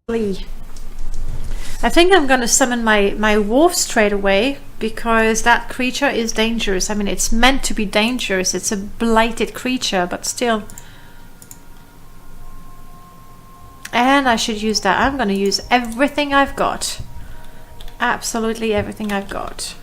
I think I'm gonna summon my wolf straight away, because that creature is dangerous. I mean, it's meant to be dangerous. It's a blighted creature, but still. And I should use that. I'm gonna use everything I've got. Absolutely everything I've got.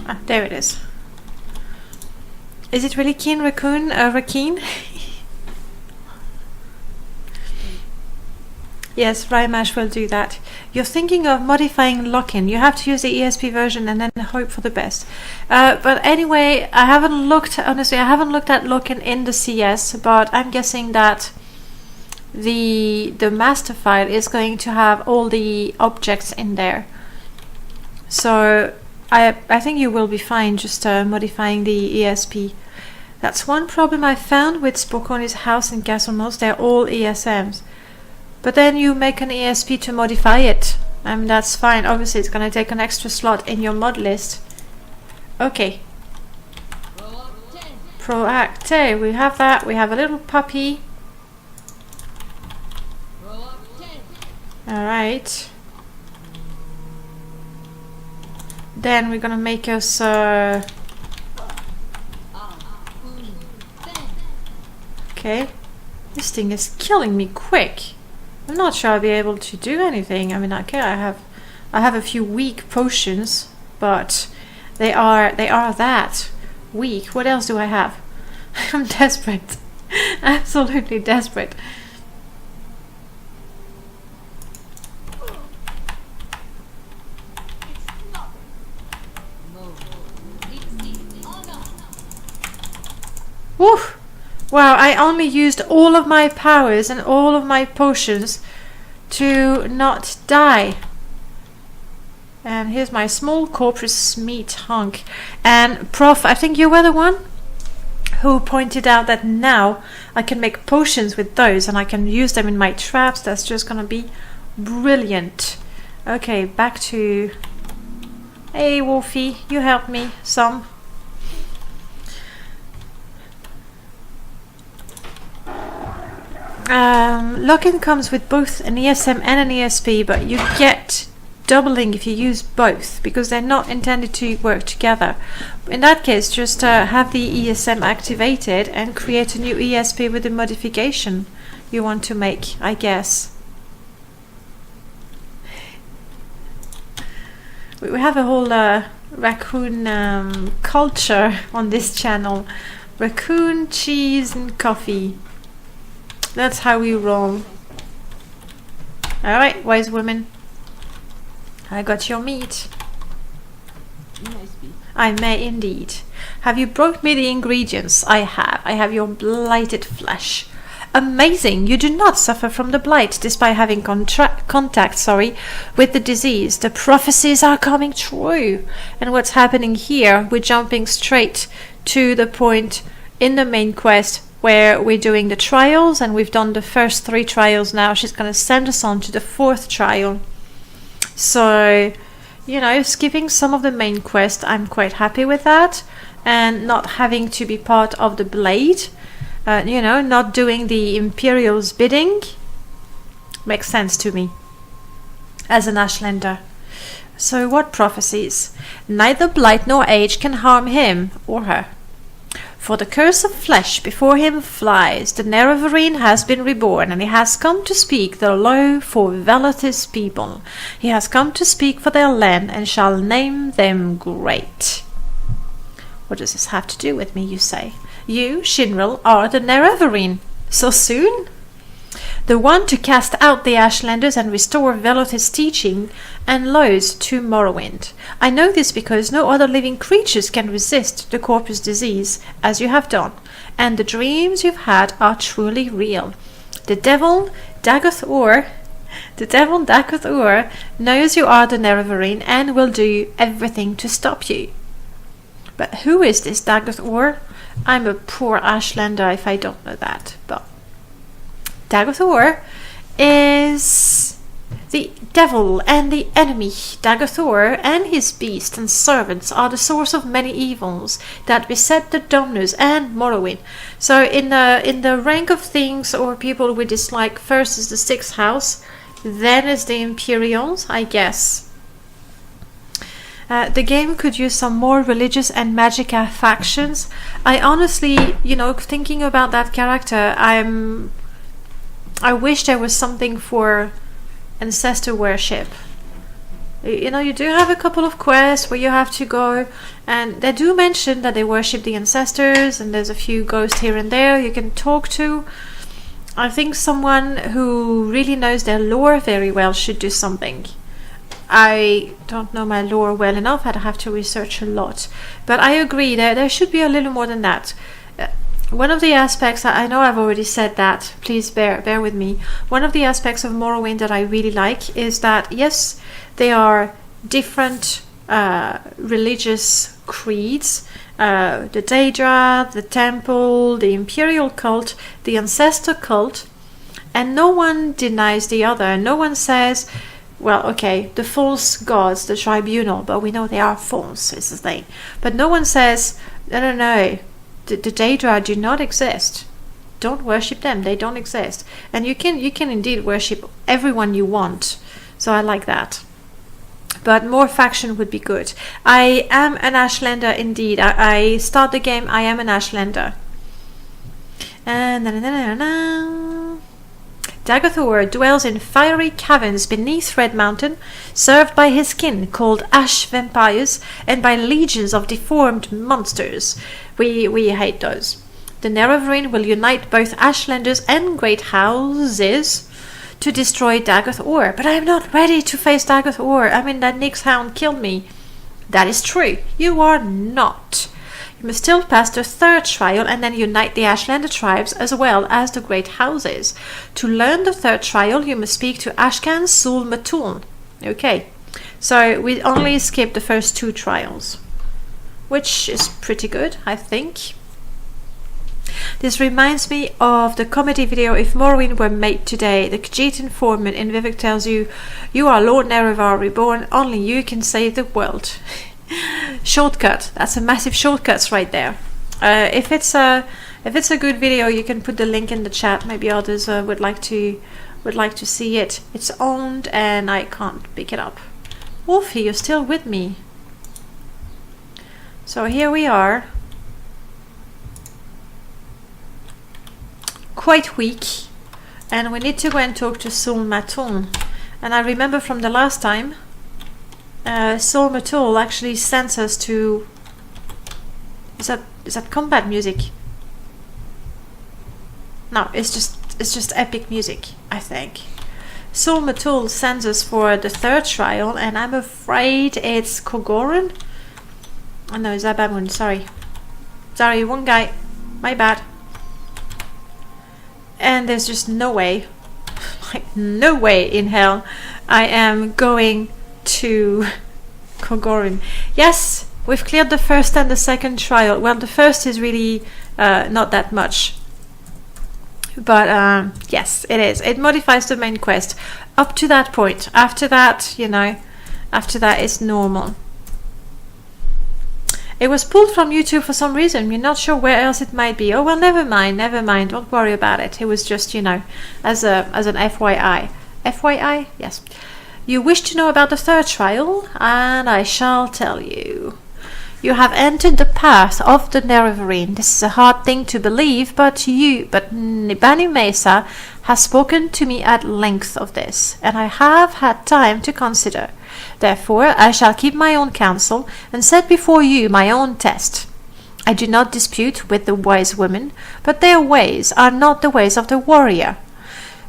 Ah, there it is. Is it really keen raccoon? Raccoon? Yes, Rymash will do that. You're thinking of modifying lock-in. You have to use the ESP version and then hope for the best. But anyway, I haven't looked, honestly, I haven't looked at lock-in in the CS, but I'm guessing that the master file is going to have all the objects in there. So I think you will be fine just modifying the ESP. That's one problem I found with Spokoni's house and castle mods. They're all ESMs. But then you make an ESP to modify it. That's fine. Obviously, it's going to take an extra slot in your mod list. Okay. Proacte. We have that. We have a little puppy. Alright. Then we're going to make us... Okay. This thing is killing me quick. I'm not sure I'll be able to do anything. I mean, okay, I have a few weak potions, but they are that weak. What else do I have? I'm desperate. Absolutely desperate. Woo! Wow, I only used all of my powers and all of my potions to not die. And here's my small corpus meat hunk. And Prof, I think you were the one who pointed out that now I can make potions with those and I can use them in my traps. That's just gonna be brilliant. Okay, back to... Hey Wolfie, you helped me some. Lock-in comes with both an ESM and an ESP, but you get doubling if you use both because they're not intended to work together. In that case, just have the ESM activated and create a new ESP with the modification you want to make, I guess. We have a whole raccoon culture on this channel. Raccoon, cheese and coffee. That's how we roll. Alright, wise woman. I got your meat. I may indeed. Have you brought me the ingredients? I have. I have your blighted flesh. Amazing! You do not suffer from the blight despite having contact with the disease. The prophecies are coming true. And what's happening here, we're jumping straight to the point in the main quest where we're doing the trials, and we've done the first 3 trials now. She's going to send us on to the 4th trial. So, you know, skipping some of the main quest, I'm quite happy with that. And not having to be part of the blade, you know, not doing the Imperial's bidding, makes sense to me as an Ashlander. So what prophecies? Neither blight nor age can harm him or her. For the curse of flesh before him flies, the Nerevarine has been reborn, and he has come to speak the law for Velathis people. He has come to speak for their land, and shall name them great. What does this have to do with me, you say? You, Shinrel, are the Nerevarine. So soon? The one to cast out the Ashlanders and restore Velathis' teaching and laws to Morrowind. I know this because no other living creatures can resist the corpus disease, as you have done, and the dreams you've had are truly real. The devil, Dagoth Ur, knows you are the Nerevarine and will do everything to stop you. But who is this Daggoth? I'm a poor Ashlander if I don't know that. But Daggoth is the devil and the enemy. Daggoth and his beast and servants are the source of many evils that beset the Domnus and Morrowind. So in the rank of things or people we dislike, first is the 6th house, then is the Imperials, I guess. The game could use some more religious and magica factions. I honestly, thinking about that character, I wish there was something for ancestor worship. You do have a couple of quests where you have to go, and they do mention that they worship the ancestors, and there's a few ghosts here and there you can talk to. I think someone who really knows their lore very well should do something. I don't know my lore well enough. I'd have to research a lot. But I agree, there should be a little more than that. One of the aspects, I know I've already said that, please bear with me. One of the aspects of Morrowind that I really like is that, yes, they are different religious creeds. The Daedra, the Temple, the Imperial cult, the Ancestor cult, and no one denies the other. No one says, well, okay, the false gods, the tribunal, but we know they are false, is the thing. But no one says, no, the Daedra do not exist. Don't worship them, they don't exist. And you can indeed worship everyone you want. So I like that. But more faction would be good. I am an Ashlander indeed. I start the game, I am an Ashlander. And Daggoth dwells in fiery caverns beneath Red Mountain, served by his kin called ash vampires and by legions of deformed monsters. We hate those. The Nerevarine will unite both Ashlanders and great houses to destroy Daggoth, but I am not ready to face Daggoth. I mean, that Nyx Hound killed me. That is true. You are not. You must still pass the 3rd trial and then unite the Ashlander tribes as well as the great houses. To learn the 3rd trial, you must speak to Ashkan Sul Matul. Okay, so we only skipped the first 2 trials, which is pretty good, I think. This reminds me of the comedy video If Morrowind Were Made Today. The Khajiit informant in Vivek tells you, you are Lord Nerevar reborn, only you can save the world. Shortcut. That's a massive shortcut right there. If it's a good video, you can put the link in the chat. Maybe others would like to see it. It's owned and I can't pick it up. Wolfie, you're still with me. So here we are. Quite weak, and we need to go and talk to Sul Matul. And I remember from the last time, Sul Matul actually sends us to. Is that combat music? No, it's just epic music, I think. Sul Matul sends us for the 3rd trial, and I'm afraid it's Kogoran. Oh no, Zabamun. Sorry, one guy. My bad. And there's just no way, like no way in hell I am going to Kogorin. Yes, we've cleared the 1st and the 2nd trial. Well, the 1st is really not that much. But yes, it is. It modifies the main quest up to that point. After that, it's normal. It was pulled from YouTube for some reason. We're not sure where else it might be. Oh well, never mind. Don't worry about it. It was just, as an FYI. FYI? Yes. You wish to know about the 3rd trial, and I shall tell you. You have entered the path of the Nerevarine. This is a hard thing to believe, but Nibani Mesa has spoken to me at length of this, and I have had time to consider. Therefore, I shall keep my own counsel and set before you my own test. I do not dispute with the wise women, but their ways are not the ways of the warrior.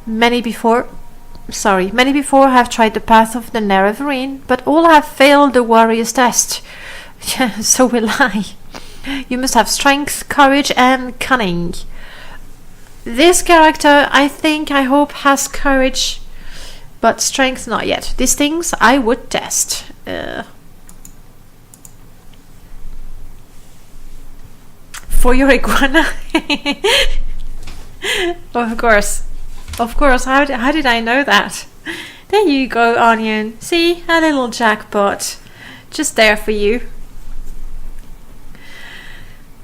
Many before have tried the path of the Nerevarine, but all have failed the warrior's test. So will I. You must have strength, courage, and cunning. This character, I hope, has courage, but strength not yet. These things I would test. For your iguana? Of course. Of course. How did I know that? There you go, Onion. See? A little jackpot. Just there for you.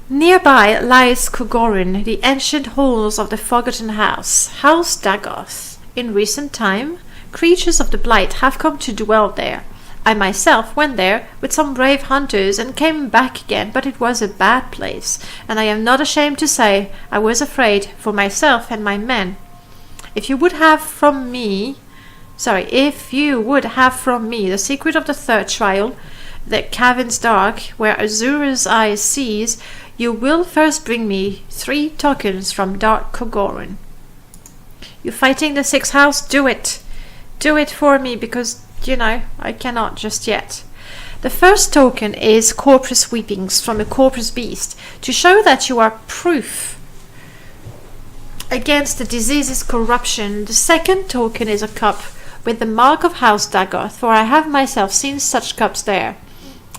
Nearby lies Kogorin, the ancient halls of the Forgotten House, House Dagoth. In recent time, creatures of the Blight have come to dwell there. I myself went there with some brave hunters and came back again, but it was a bad place, and I am not ashamed to say I was afraid for myself and my men. If you would have from me the secret of the third trial, the caverns dark, where Azura's eye sees, you will first bring me 3 tokens from Dark Kogorin. You fighting the 6th house? Do it! Do it for me, because, you know, I cannot just yet. The first token is corpus weepings from a corpus beast, to show that you are proof against the disease's corruption. The second token is a cup with the mark of House Dagoth, for I have myself seen such cups there,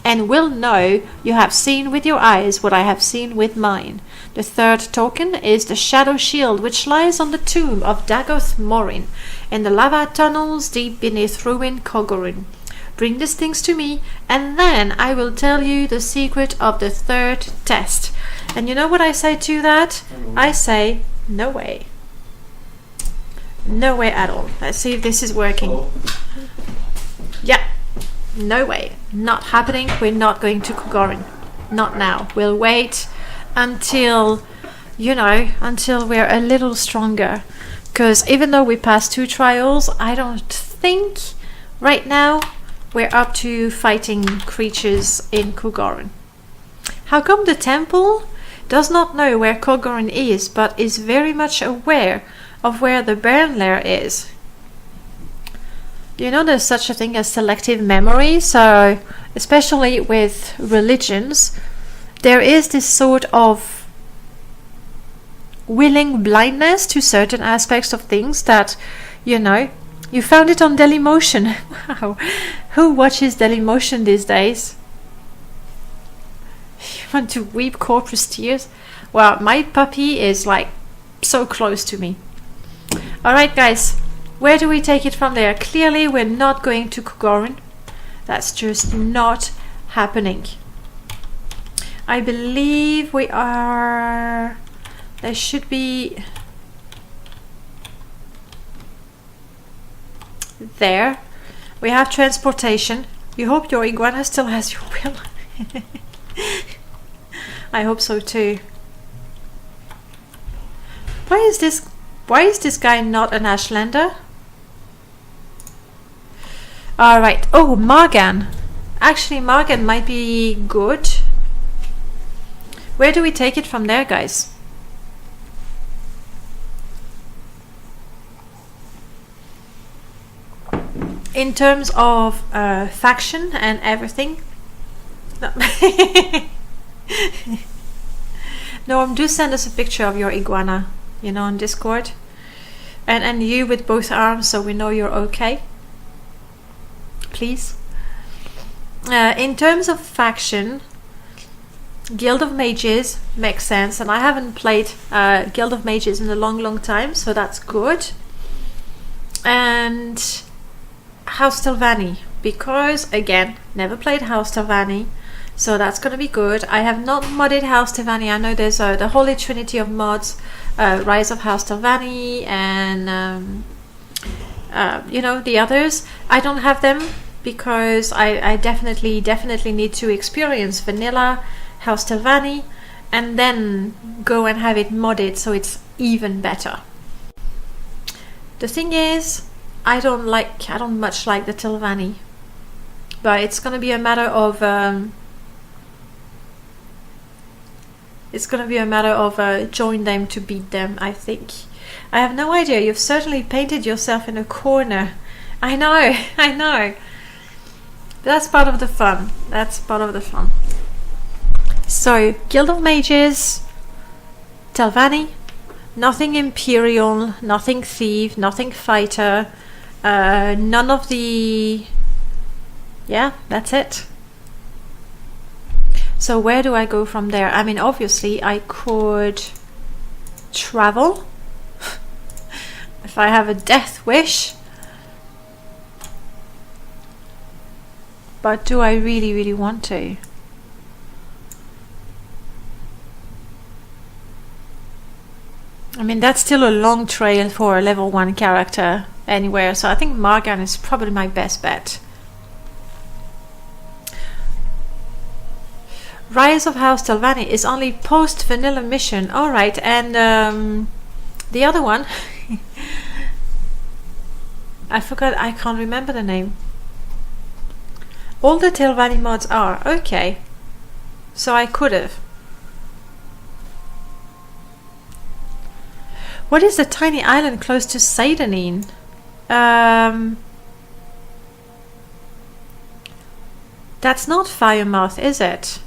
and will know you have seen with your eyes what I have seen with mine. The third token is the shadow shield, which lies on the tomb of Dagoth Morin, in the lava tunnels deep beneath ruined Kogorin. Bring these things to me, and then I will tell you the secret of the third test. And you know what I say to that? I say, no way. No way at all. Let's see if this is working. Yeah. No way. Not happening. We're not going to Kogorin. Not now. We'll wait until, you know, until we're a little stronger. Because even though we passed 2 trials, I don't think right now we're up to fighting creatures in Kogorin. How come the temple does not know where Kogorin is, but is very much aware of where the Baron Lair is? You know, there's such a thing as selective memory, so especially with religions, there is this sort of willing blindness to certain aspects of things that, you know, you found it on Dailymotion. Wow, who watches Dailymotion these days? You want to weep corpus tears? Well, my puppy is like so close to me. Alright guys, where do we take it from there? Clearly we're not going to Kogorin. That's just not happening. I believe we are... There should be... There. We have transportation. You hope your iguana still has your will. I hope so too. Why is this guy not an Ashlander? Alright. Oh, Margan. Actually, Margan might be good. Where do we take it from there, guys? In terms of faction and everything. No. Norm, do send us a picture of your iguana, you know, on Discord. And you with both arms, so we know you're okay. Please. In terms of faction, Guild of Mages makes sense, and I haven't played Guild of Mages in a long time, so that's good. And House Telvanni, because again, never played House Telvanni, so that's gonna be good. I have not modded House Telvanni. I know there's the Holy Trinity of mods, Rise of House Telvanni, and you know, the others. I don't have them because I definitely need to experience vanilla House Telvanni and then go and have it modded so it's even better. The thing is, I don't much like the Telvanni, but it's gonna be a matter of join them to beat them, I think. I have no idea. You've certainly painted yourself in a corner. I know. That's part of the fun. So, Guild of Mages, Telvanni, nothing Imperial, nothing Thief, nothing Fighter, none of the... Yeah, that's it. So where do I go from there? I mean, obviously I could travel if I have a death wish. But do I really, really want to? I mean, that's still a long trail for a level 1 character anywhere, so I think Margan is probably my best bet. Rise of House Telvanni is only post-vanilla mission. Alright, and the other one... I forgot, I can't remember the name. All the Telvanni mods are. Okay. So I could have. What is the tiny island close to Seidanin? That's not Firemouth, is it?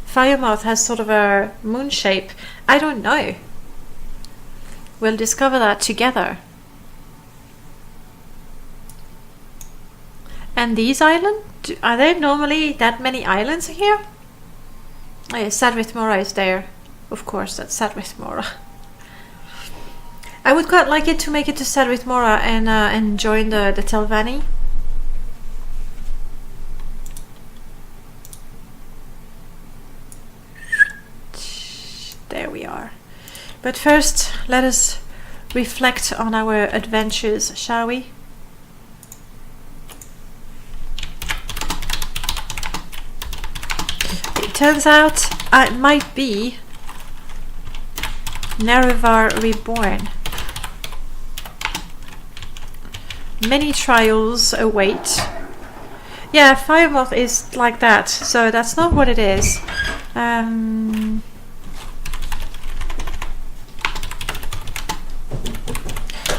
Firemouth has sort of a moon shape. I don't know. We'll discover that together. And these islands? Are there normally that many islands here? Oh yeah, Sadrith Mora is there. Of course, that's Sadrith Mora. I would quite like it to make it to Sadrith Mora and join the Telvanni. There we are. But first, let us reflect on our adventures, shall we? It turns out I might be Nerevar Reborn. Many trials await. Yeah, Firemoth is like that, so that's not what it is.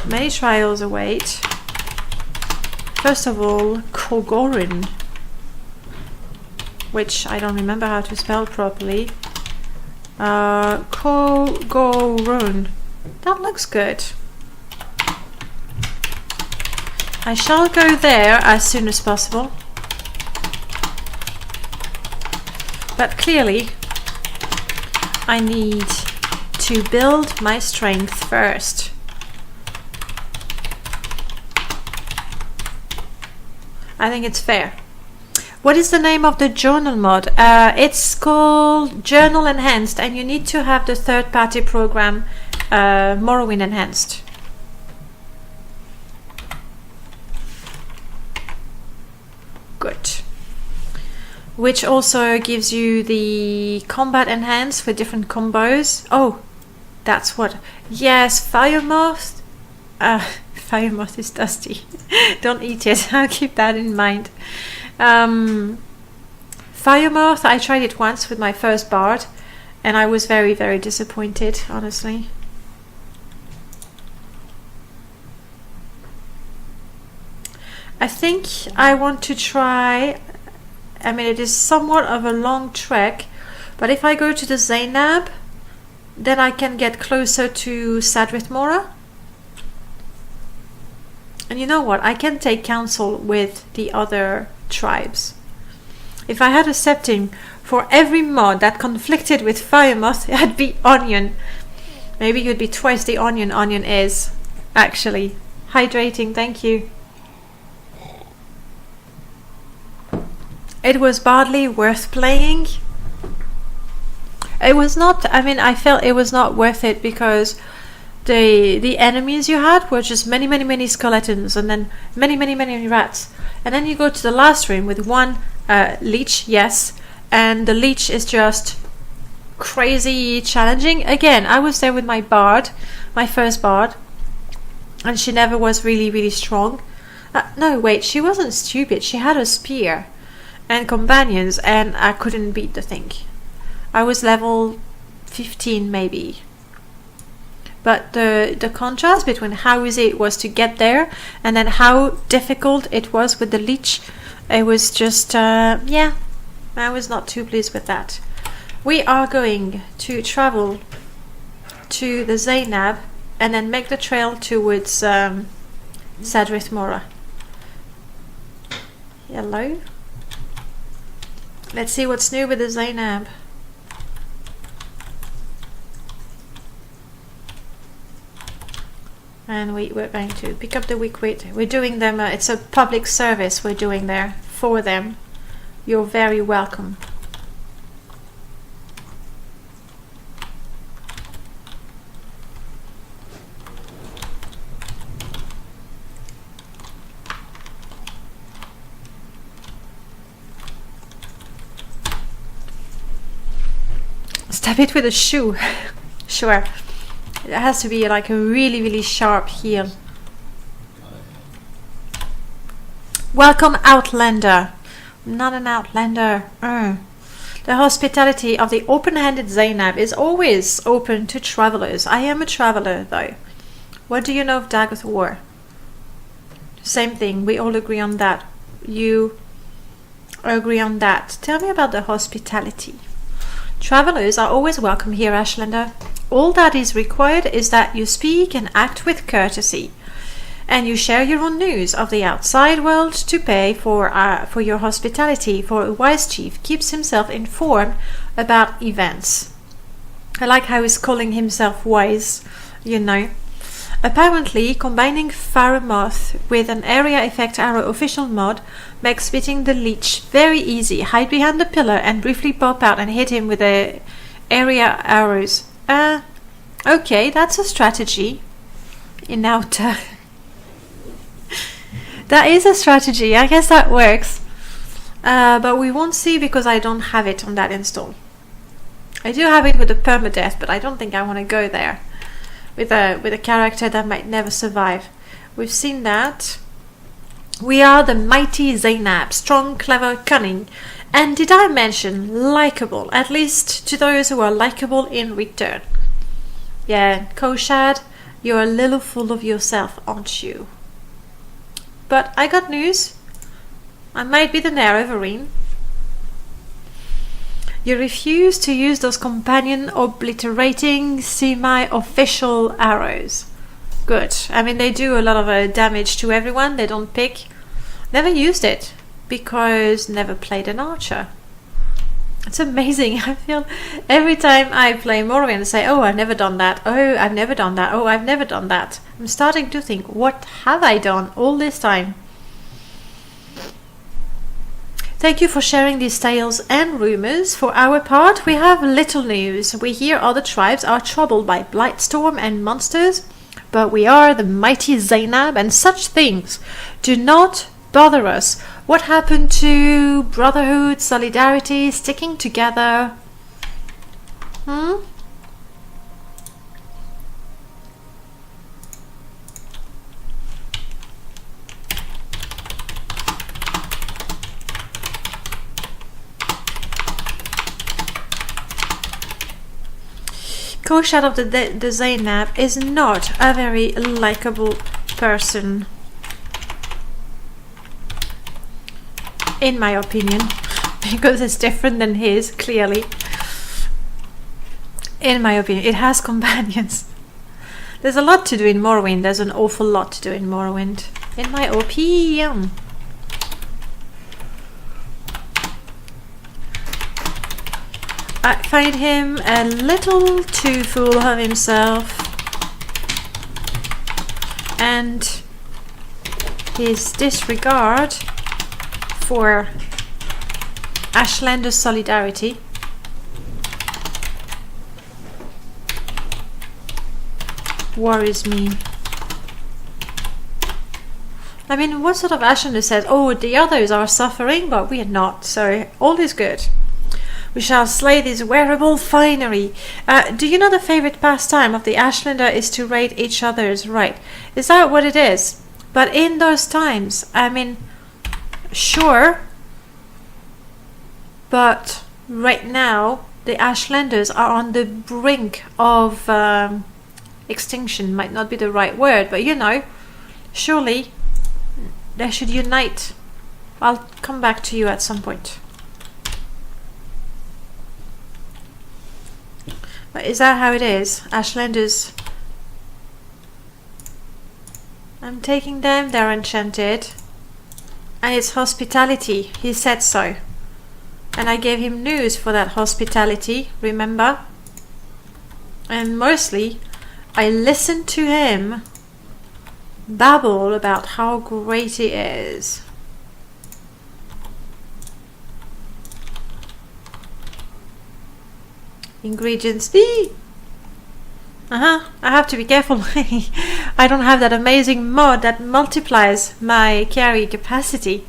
Many trials await. First of all, Kogorin, which I don't remember how to spell properly. Kogorun. That looks good. I shall go there as soon as possible. But clearly, I need to build my strength first. I think it's fair. What is the name of the journal mod? It's called Journal Enhanced, and you need to have the third-party program Morrowind Enhanced. Good. Which also gives you the combat enhanced for different combos. Oh, that's what. Yes, Firemoth. Firemoth is dusty. Don't eat it. I'll keep that in mind. Firemoth, I tried it once with my first bard, and I was very, very disappointed, honestly. I think I want to try. I mean, it is somewhat of a long trek, but if I go to the Zainab, then I can get closer to Sadrith Mora. And you know what? I can take counsel with the other tribes. If I had a septim for every mod that conflicted with Firemoth, it'd be Onion. Maybe it would be twice the onion Onion is, actually. Hydrating, thank you. It was badly worth playing. It was not, I mean, I felt it was not worth it because the enemies you had were just many skeletons, and then many rats. And then you go to the last room with one leech, yes, and the leech is just crazy challenging. Again, I was there with my bard, my first bard, and she never was really strong. No, wait, she wasn't stupid. She had a spear and companions, and I couldn't beat the thing. I was level 15 maybe. But the contrast between how easy it was to get there and then how difficult it was with the leech, it was just, yeah, I was not too pleased with that. We are going to travel to the Zainab and then make the trail towards Sadrith Mora. Hello? Let's see what's new with the Zainab. And we're going to pick up the weak wheat. We're doing them, it's a public service we're doing there for them. You're very welcome. Stab it with a shoe. Sure. It has to be like a really, really sharp heel. Welcome, Outlander. I'm not an Outlander. The hospitality of the open-handed Zainab is always open to travelers. I am a traveler, though. What do you know of Dagoth War? Same thing. We all agree on that. You agree on that. Tell me about the hospitality. Travelers are always welcome here, Ashlander. All that is required is that you speak and act with courtesy, and you share your own news of the outside world to pay for your hospitality, for a wise chief keeps himself informed about events. I like how he's calling himself wise, you know. Apparently, combining Pharamoth with an area effect arrow official mod makes beating the leech very easy. Hide behind the pillar and briefly pop out and hit him with the area arrows. Okay, that's a strategy. In outer. That is a strategy. I guess that works. But we won't see because I don't have it on that install. I do have it with the permadeath, but I don't think I want to go there with a character that might never survive. We've seen that. We are the mighty Zainab, strong, clever, cunning, and did I mention likable, at least to those who are likable in return. Yeah, Koshad, you're a little full of yourself, aren't you? But I got news. I might be the Nerevarine. You refuse to use those companion obliterating semi-official arrows. Good. I mean, they do a lot of damage to everyone. They don't pick. Never used it because never played an archer. It's amazing. I feel every time I play Morrowind, I say, oh, I've never done that. Oh, I've never done that. Oh, I've never done that. I'm starting to think, what have I done all this time? Thank you for sharing these tales and rumors. For our part, we have little news. We hear other tribes are troubled by Blightstorm and monsters, but we are the mighty Zainab, and such things do not bother us. What happened to brotherhood, solidarity, sticking together? Koshad of the Zainab is not a very likable person, in my opinion, because it's different than his, clearly. In my opinion, it has companions. There's a lot to do in Morrowind. There's an awful lot to do in Morrowind, in my opinion. I find him a little too full of himself, and his disregard for Ashlander's solidarity worries me. I mean, what sort of Ashlander says, oh, the others are suffering, but we are not, so all is good. We shall slay this wearable finery. Do you know the favorite pastime of the Ashlander is to raid each other's right? Is that what it is? But in those times, I mean, sure. But right now, the Ashlanders are on the brink of extinction. Might not be the right word, but you know, surely they should unite. I'll come back to you at some point. But is that how it is? Ashlanders. I'm taking them, they're enchanted. And it's hospitality, he said so. And I gave him news for that hospitality, remember? And mostly, I listened to him babble about how great he is. Ingredients. I have to be careful. I don't have that amazing mod that multiplies my carry capacity.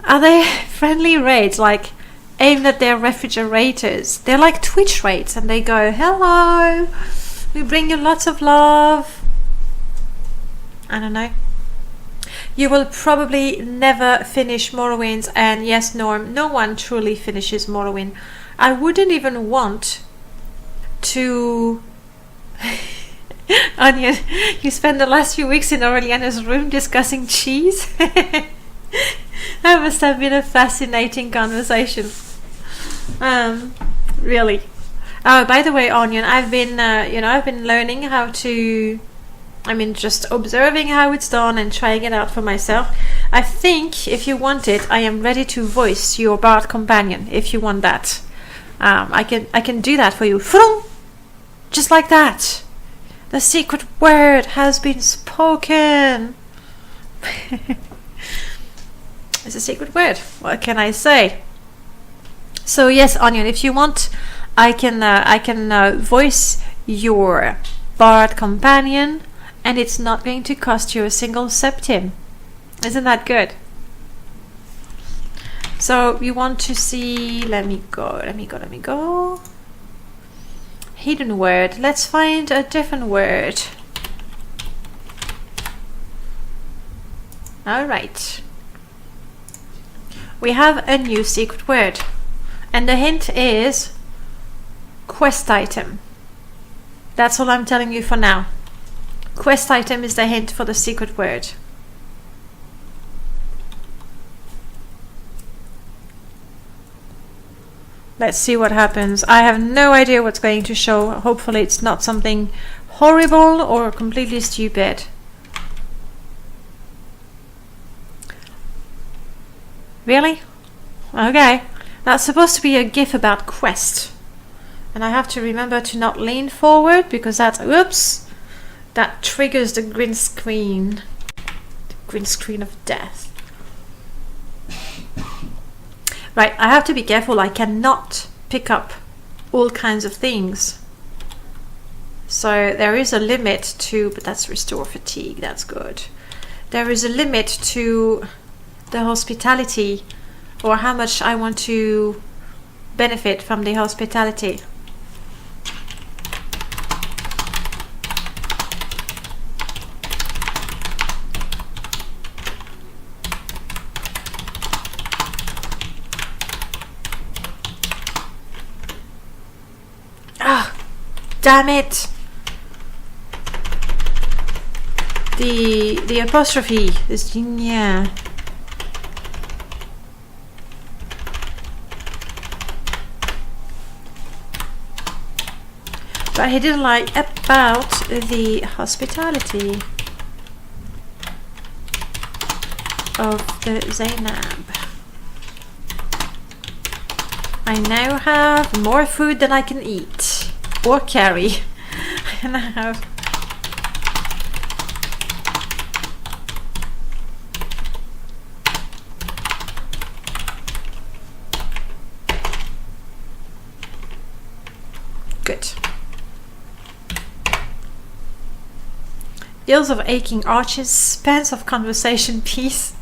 Are they friendly raids, like aimed at their refrigerators? They're like Twitch raids, and they go, hello, we bring you lots of love. I don't know. You will probably never finish Morrowind, and yes, Norm, no one truly finishes Morrowind. I wouldn't even want to... Onion, you spent the last few weeks in Aureliana's room discussing cheese? That must have been a fascinating conversation. Really. Oh, by the way, Onion, I've been learning how to... just observing how it's done and trying it out for myself. I think, if you want it, I am ready to voice your bard companion, if you want that. I can do that for you. Just like that. The secret word has been spoken. It's a secret word. What can I say? So yes, Onion, if you want, I can voice your bard companion, and it's not going to cost you a single septim. Isn't that good? So you want to see, let me go. Hidden word. Let's find a different word. Alright. We have a new secret word. And the hint is quest item. That's all I'm telling you for now. Quest item is the hint for the secret word. Let's see what happens. I have no idea what's going to show. Hopefully it's not something horrible or completely stupid. Really? Okay. That's supposed to be a GIF about quest. And I have to remember to not lean forward because that's... Oops! That triggers the green screen. The green screen of death. Right, I have to be careful. I cannot pick up all kinds of things. So there is a limit to... But that's restore fatigue. That's good. There is a limit to the hospitality, or how much I want to benefit from the hospitality. Ah, damn it! The apostrophe is, yeah. But he didn't like about the hospitality of the Zainab. I now have more food than I can eat or carry. And I have good. Ills of aching arches, spans of conversation peace,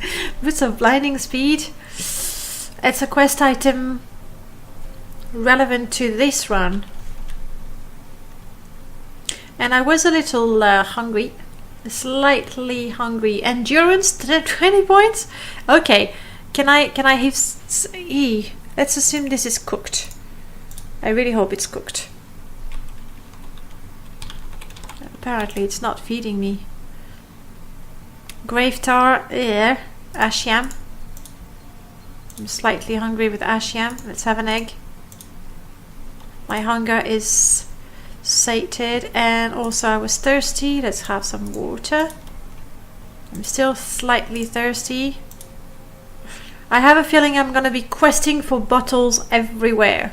boots of blinding speed. It's a quest item relevant to this run. And I was a little hungry, slightly hungry. Endurance 20 points. Okay, can I have? Let's assume this is cooked. I really hope it's cooked. Apparently it's not feeding me. Grave tar, ash yam. I'm slightly hungry with ash yam. Let's have an egg. My hunger is sated, and also I was thirsty. Let's have some water. I'm still slightly thirsty. I have a feeling I'm gonna be questing for bottles everywhere.